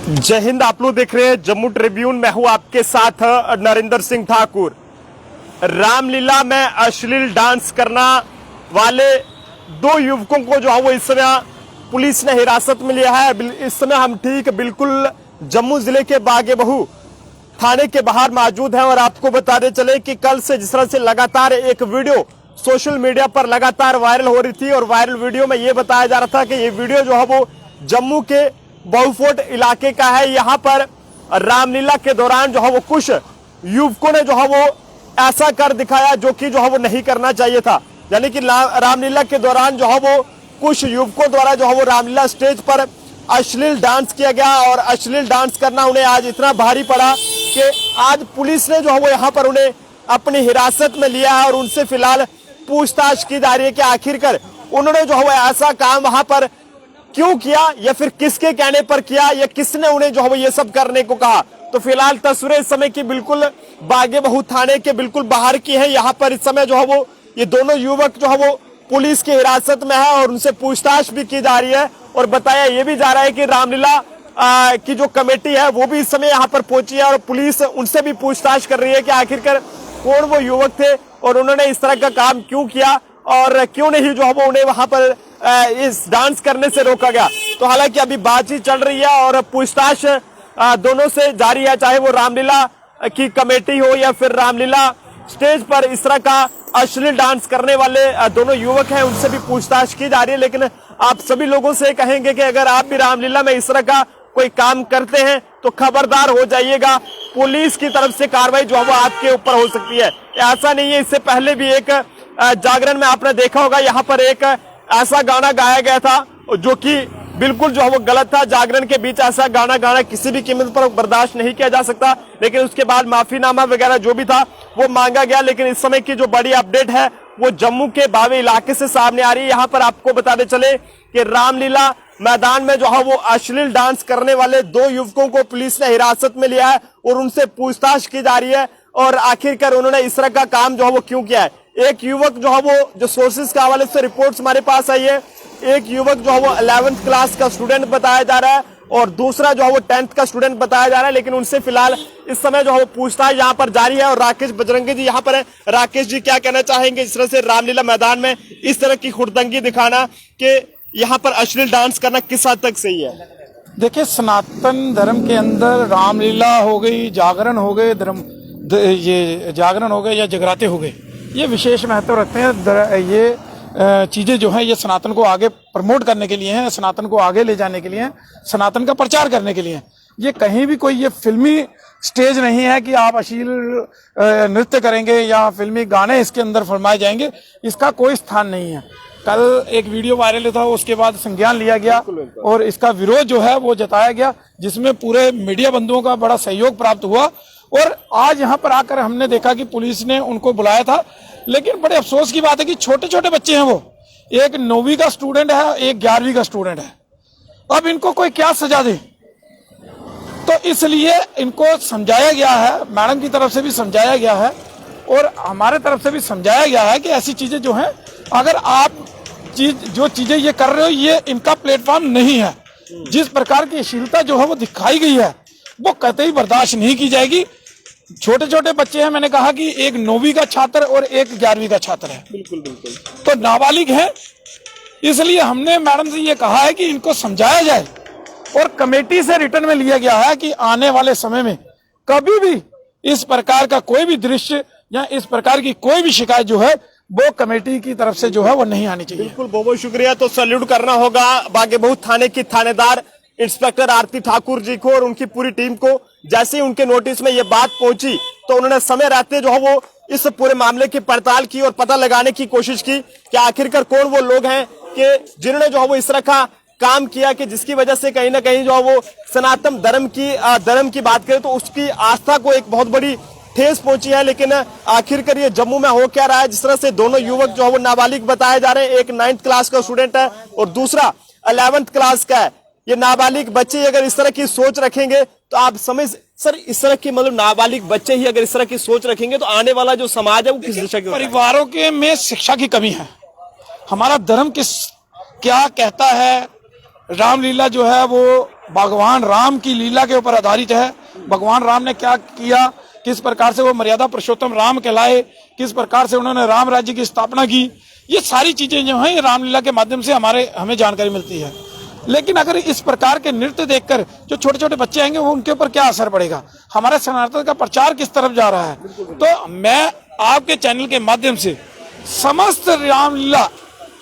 जय हिंद। आप लोग देख रहे हैं जम्मू ट्रिब्यून। मैं हूं आपके साथ नरेंद्र सिंह ठाकुर। रामलीला में अश्लील डांस करना वाले दो युवकों को जो है वो इस समय पुलिस ने हिरासत में लिया है। इस समय हम ठीक बिल्कुल जम्मू जिले के बागे-बाहु थाने के बाहर मौजूद हैं और आपको बताते चले कि कल से जिस तरह से लगातार एक वीडियो सोशल मीडिया पर लगातार वायरल हो रही थी और वायरल वीडियो में ये बताया जा रहा था कि ये वीडियो जो है वो जम्मू के बहुफोर्ट इलाके का है। यहाँ पर रामलीला के दौरान जो है वो कुछ युवकों ने जो है वो ऐसा कर दिखाया जो कि जो है वो नहीं करना चाहिए था। यानी कि रामलीला के दौरान जो है वो कुछ युवकों द्वारा जो है वो रामलीला स्टेज पर अश्लील डांस किया गया और अश्लील डांस करना उन्हें आज इतना भारी पड़ा कि आज पुलिस ने जो है वो यहाँ पर उन्हें अपनी हिरासत में लिया है और उनसे फिलहाल पूछताछ की जा रही है कि आखिरकार उन्होंने जो है वो ऐसा काम वहां पर क्यों किया या फिर किसके कहने पर किया या किसने उन्हें जो है वो ये सब करने को कहा। तो फिलहाल तस्वीरें इस समय की बिल्कुल बागे-बाहु थाने के बिल्कुल बाहर की है। यहाँ पर इस समय जो है वो ये दोनों युवक जो है वो पुलिस की हिरासत में है और उनसे पूछताछ भी की जा रही है और बताया ये भी जा रहा है कि रामलीला की जो कमेटी है वो भी इस समय यहाँ पर पहुंची है और पुलिस उनसे भी पूछताछ कर रही है कि आखिरकार कौन वो युवक थे और उन्होंने इस तरह का काम क्यों किया और क्यों नहीं जो है वो उन्हें वहां पर इस डांस करने से रोका गया। तो हालांकि अभी बातचीत चल रही है और पूछताछ दोनों से जारी है, चाहे वो रामलीला की कमेटी हो या फिर रामलीला स्टेज पर इस तरह का अश्लील डांस करने वाले दोनों युवक हैं, उनसे भी पूछताछ की जा रही है। लेकिन आप सभी लोगों से कहेंगे कि अगर आप भी रामलीला में इस तरह का कोई काम करते हैं तो खबरदार हो जाइएगा। पुलिस की तरफ से कार्रवाई जो है वो आपके ऊपर हो सकती है। ऐसा नहीं है, इससे पहले भी एक जागरण में आपने देखा होगा, यहाँ पर एक ऐसा गाना गाया गया था जो कि बिल्कुल जो है वो गलत था। जागरण के बीच ऐसा गाना गाना किसी भी कीमत पर बर्दाश्त नहीं किया जा सकता। लेकिन उसके बाद माफीनामा वगैरह जो भी था वो मांगा गया। लेकिन इस समय की जो बड़ी अपडेट है वो जम्मू के बावे इलाके से सामने आ रही है। यहाँ पर आपको बताते चले कि रामलीला मैदान में जो है वो अश्लील डांस करने वाले दो युवकों को पुलिस ने हिरासत में लिया है और उनसे पूछताछ की जा रही है और आखिरकार उन्होंने इस तरह का काम जो है वो क्यों किया है। एक युवक जो है वो जो सोर्सेज के हवाले से रिपोर्ट्स हमारे पास आई है, एक युवक जो है वो 11th क्लास का स्टूडेंट बताया जा रहा है और दूसरा जो है वो 10th का स्टूडेंट बताया जा रहा है। लेकिन उनसे फिलहाल इस समय जो है वो पूछताछ यहाँ पर जारी है और राकेश बजरंगी जी यहाँ पर है। राकेश जी, क्या कहना चाहेंगे इस तरह से रामलीला मैदान में इस तरह की खुरदंगी दिखाना कि यहाँ पर अश्लील डांस करना किस हद तक सही है? देखिए, सनातन धर्म के अंदर रामलीला हो गई, जागरण हो गए, ये जागरण हो गए या जगराते हो गए, ये विशेष महत्व रखते हैं। ये चीजें जो हैं ये सनातन को आगे प्रमोट करने के लिए हैं, सनातन को आगे ले जाने के लिए हैं, सनातन का प्रचार करने के लिए हैं। ये कहीं भी कोई ये फिल्मी स्टेज नहीं है कि आप अश्लील नृत्य करेंगे या फिल्मी गाने इसके अंदर फरमाए जाएंगे, इसका कोई स्थान नहीं है। कल एक वीडियो वायरल था, उसके बाद संज्ञान लिया गया और इसका विरोध जो है वो जताया गया, जिसमें पूरे मीडिया बंधुओं का बड़ा सहयोग प्राप्त हुआ। और आज यहाँ पर आकर हमने देखा कि पुलिस ने उनको बुलाया था, लेकिन बड़े अफसोस की बात है कि छोटे छोटे बच्चे हैं, वो एक 9वीं का स्टूडेंट है, एक 11वीं का स्टूडेंट है। अब इनको कोई क्या सजा दे? तो इसलिए इनको समझाया गया है, मैडम की तरफ से भी समझाया गया है और हमारे तरफ से भी समझाया गया है कि ऐसी चीजें जो हैं, अगर आप जो चीजें ये कर रहे हो ये इनका प्लेटफॉर्म नहीं है। जिस प्रकार की अश्लीलता जो है वो दिखाई गई है वो कतई बर्दाश्त नहीं की जाएगी। छोटे छोटे बच्चे हैं, मैंने कहा कि एक 9वीं का छात्र और एक 11वीं का छात्र है, बिल्कुल बिल्कुल, तो नाबालिग है। इसलिए हमने मैडम से ये कहा है कि इनको समझाया जाए और कमेटी से रिटर्न में लिया गया है कि आने वाले समय में कभी भी इस प्रकार का कोई भी दृश्य या इस प्रकार की कोई भी शिकायत जो है वो कमेटी की तरफ से जो है वो नहीं आनी चाहिए। बिल्कुल, बहुत बहुत शुक्रिया। तो सैल्यूट करना होगा बागे-बाहु थाने की थानेदार इंस्पेक्टर आरती ठाकुर जी को और उनकी पूरी टीम को। जैसे ही उनके नोटिस में ये बात पहुंची तो उन्होंने समय रहते जो है वो इस पूरे मामले की पड़ताल की और पता लगाने की कोशिश की कि आखिरकार कौन वो लोग हैं कि जिन्होंने जो है वो इस तरह का काम किया कि जिसकी वजह से कहीं ना कहीं जो है वो सनातन धर्म की बात करें तो उसकी आस्था को एक बहुत बड़ी ठेस पहुंची है। लेकिन आखिरकार ये जम्मू में हो क्या रहा है? जिस तरह से दोनों युवक जो है वो नाबालिग बताए जा रहे हैं, एक 9th क्लास का स्टूडेंट है और दूसरा 11th क्लास का है। ये नाबालिग बच्चे अगर इस तरह की सोच रखेंगे तो आप समझ सर, इस तरह की मतलब नाबालिग बच्चे ही अगर इस तरह की सोच रखेंगे तो आने वाला जो समाज है वो किस दिशा की? परिवारों के में शिक्षा की कमी है। हमारा धर्म क्या कहता है, रामलीला जो है वो भगवान राम की लीला के ऊपर आधारित है। भगवान राम ने क्या किया, किस प्रकार से वो मर्यादा पुरुषोत्तम राम कहलाए, किस प्रकार से उन्होंने राम राज्य की स्थापना की, ये सारी चीजें जो हैं ये रामलीला के माध्यम से हमें जानकारी मिलती है। लेकिन अगर इस प्रकार के नृत्य देखकर जो छोटे छोटे बच्चे आएंगे वो उनके ऊपर क्या असर पड़ेगा, हमारे सनातन का प्रचार किस तरफ जा रहा है। तो मैं आपके चैनल के माध्यम से समस्त रामलीला,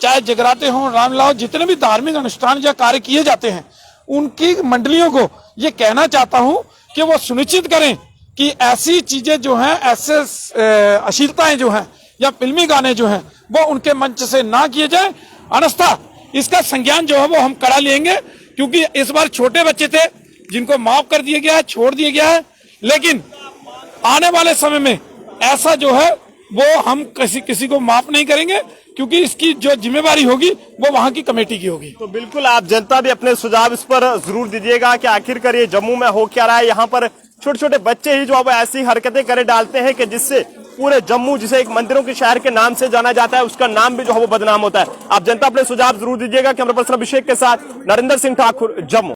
चाहे जगराते हों, रामलीला हो, जितने भी धार्मिक अनुष्ठान या कार्य किए जाते हैं उनकी मंडलियों को ये कहना चाहता हूं कि वो सुनिश्चित करें कि ऐसी चीजें जो हैं, ऐसे अश्लीलताएं जो हैं या फिल्मी गाने जो हैं वो उनके मंच से ना किए जाए। अन्यथा इसका संज्ञान जो है वो हम कड़ा लेंगे, क्योंकि इस बार छोटे बच्चे थे जिनको माफ कर दिया गया है, छोड़ दिया गया है, लेकिन आने वाले समय में ऐसा जो है वो हम किसी को माफ नहीं करेंगे, क्योंकि इसकी जो जिम्मेवारी होगी वो वहां की कमेटी की होगी। तो बिल्कुल आप जनता भी अपने सुझाव इस पर जरूर दीजिएगा कि आखिरकार ये जम्मू में हो क्या रहा है। यहाँ पर छोटे छोटे बच्चे ही जो अब ऐसी हरकतें करे डालते हैं कि जिससे पूरे जम्मू, जिसे एक मंदिरों के शहर के नाम से जाना जाता है, उसका नाम भी जो है वो बदनाम होता है। आप जनता अपने सुझाव जरूर दीजिएगा। कैमरा पर्सन अभिषेक के साथ नरेंद्र सिंह ठाकुर, जम्मू।